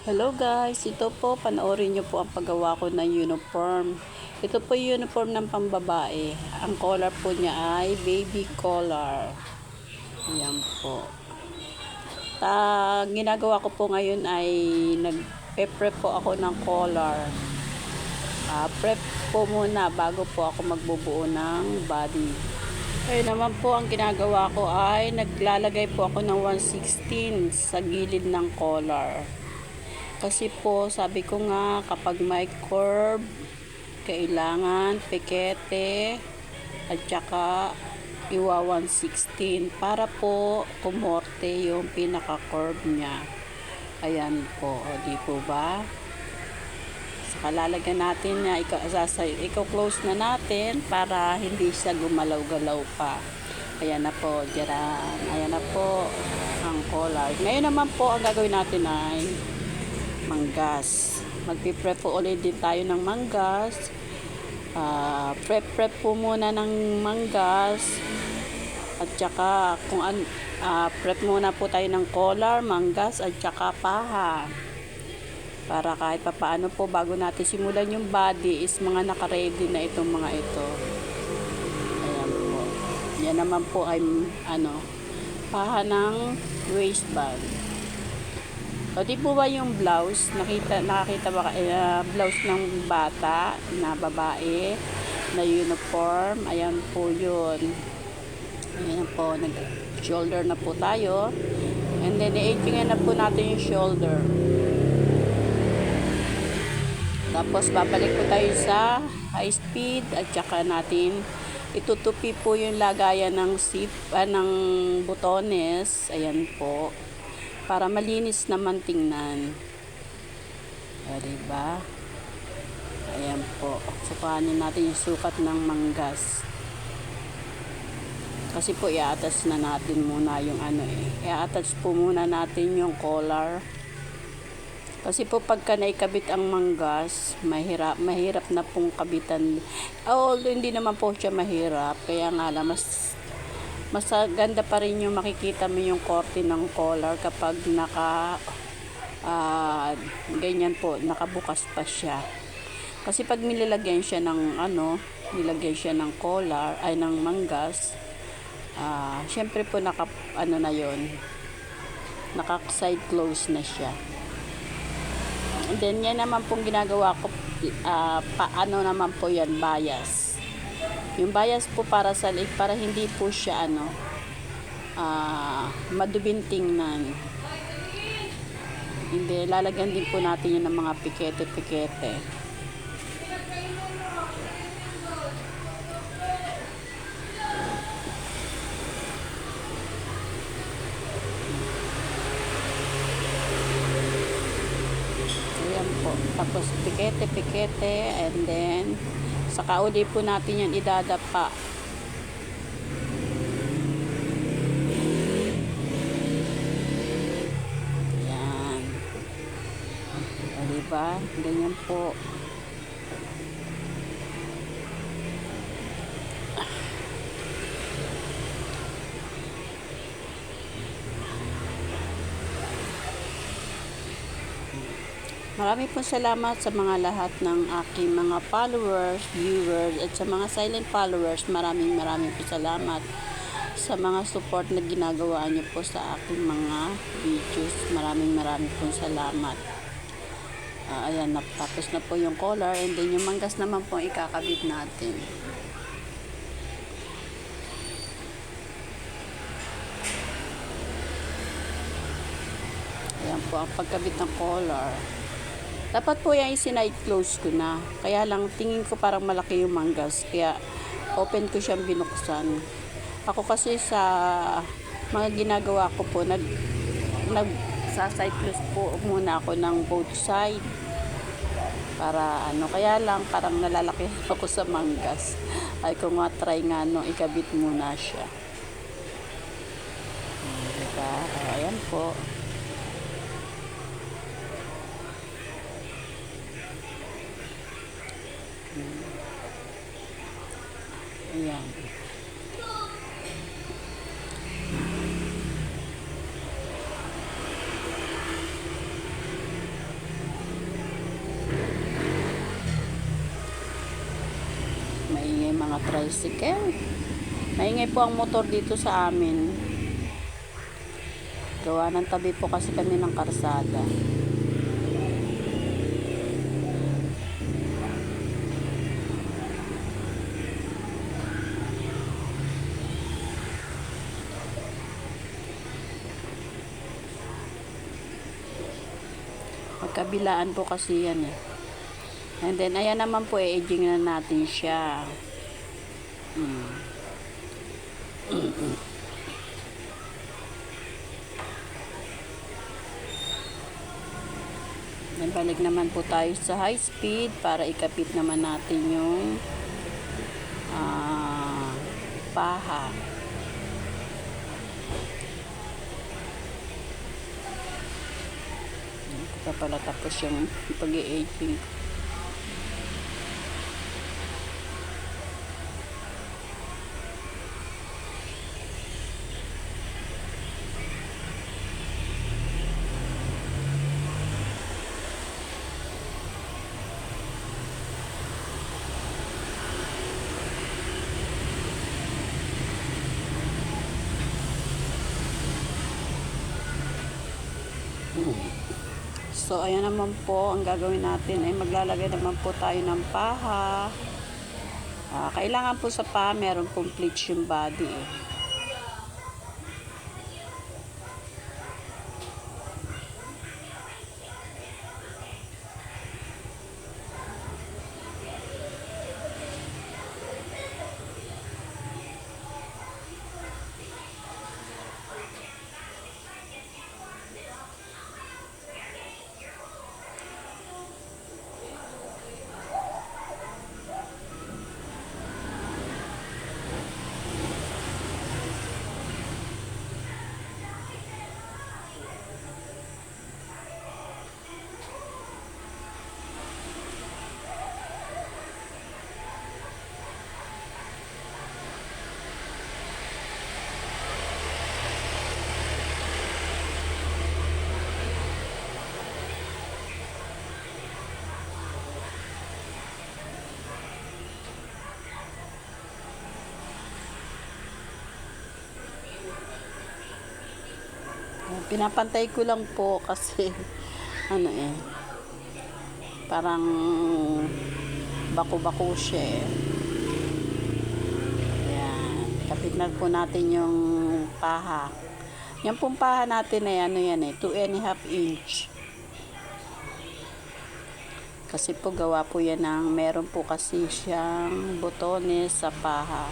Hello guys, ito po panoorin niyo po ang paggawa ko ng uniform. Ito po yung uniform ng pambabae. Ang collar po niya ay baby collar. Ayan po. Ginagawa ko po ngayon ay nagpe-prep po ako ng collar. Prep po muna bago po ako magbubuo ng body. Ayun naman po ang ginagawa ko ay naglalagay po ako ng 1/16 sa gilid ng collar. Kasi po, sabi ko nga, kapag may curve, kailangan pekete at saka iwa 1/16 para po kumorte yung pinaka-curve niya. Ayan po, o di po ba? Saka lalagyan natin na i-close na natin para hindi siya gumalaw-galaw pa. Ayan na po, diyan. Ayan na po ang collar. Ngayon naman po, ang gagawin natin ay manggas. Magpiprep po ulit din tayo ng manggas. Prep po muna ng manggas. At saka prep muna po tayo ng collar, manggas at saka paha. Para kahit papaano po bago natin simulan yung body is mga naka-ready na itong mga ito. Ayan po. Yan naman po ay paha ng waistband. O di po ba yung blouse, nakakita ba blouse ng bata na babae na uniform? Ayan po yun. Ayan po, nag-shoulder na po tayo. And then, i-edgingin na po natin yung shoulder. Tapos, babalik po tayo sa high speed at saka natin itutupi po yung lagayan ng ng butones. Ayan po. Para malinis naman tingnan. Diba? Ayan po. Sukanin natin yung sukat ng manggas. Kasi po i-attach na natin muna yung i-attach po muna natin yung collar. Kasi po pagka naikabit ang manggas, mahirap na pong kabitan. Although hindi naman po siya mahirap, kaya nga lang mas ganda pa rin yung makikita mo yung korte ng collar kapag ganyan po, nakabukas pa siya. Kasi pag nilagyan siya ng nilagyan siya ng collar ay ng manggas, syempre po naka side close na siya. And then yan naman pong ginagawa ko, naman po yan, bias. Yung bias po para sa leg, para hindi po siya madubin tingnan. Hindi, lalagyan din po natin yun ng mga pikete-pikete. Ayan po. Tapos pikete-pikete and then saka uli po natin yan idadapa. Yan. O diba? Ganyan po. Marami po salamat sa mga lahat ng aking mga followers, viewers, at sa mga silent followers. Maraming po salamat sa mga support na ginagawa niyo po sa aking mga videos. Maraming po salamat. Ayan, tapos na po yung collar and then yung manggas naman po ikakabit natin. Ayan po ang pagkabit ng collar. Dapat po yan sinide close ko na. Kaya lang tingin ko parang malaki yung manggas. Kaya open ko siyang binuksan. Ako kasi sa mga ginagawa ko po, sa side close po muna ako ng both side. Para kaya lang parang nalalaki ako sa manggas. Ay kung try nga ikabit muna siya. Diba? Ayan po. Ayan. may mga tricycle. Maingay po ang motor dito sa amin. Gawa ng tabi po kasi kami ng karsada. Magkabilaan po kasi yan eh. And then, ayan naman po, i-aging na natin siya. Then, balik naman po tayo sa high speed para ikapit naman natin yung paha. Ito pala tapos yung pag-i-aging. So, ayan naman po, ang gagawin natin ay maglalagay naman po tayo ng paha. Kailangan po sa paha, meron pong bleach yung body eh. Pinapantay ko lang po kasi ano eh, parang bako-bako siya eh. Ayan, kapit na po natin yung paha. Yan pong paha natin ay ano yan eh, 2.5 inch. Kasi po gawa po yan ng, meron po kasi siyang botones sa paha.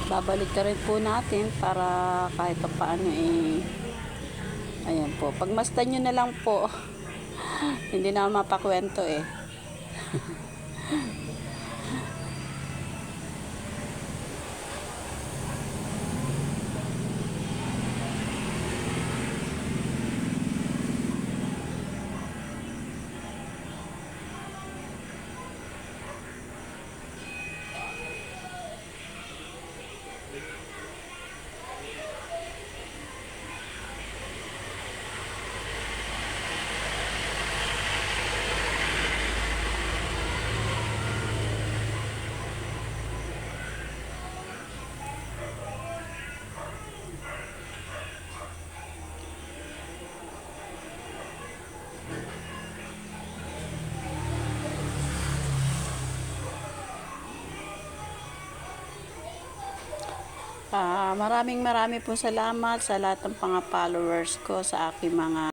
Babalik ka rin po natin para kahit pa paano eh, ayan po, pagmasdan nyo na lang po. Hindi na mapakwento eh. Maraming po salamat sa lahat ng mga followers ko, sa aking mga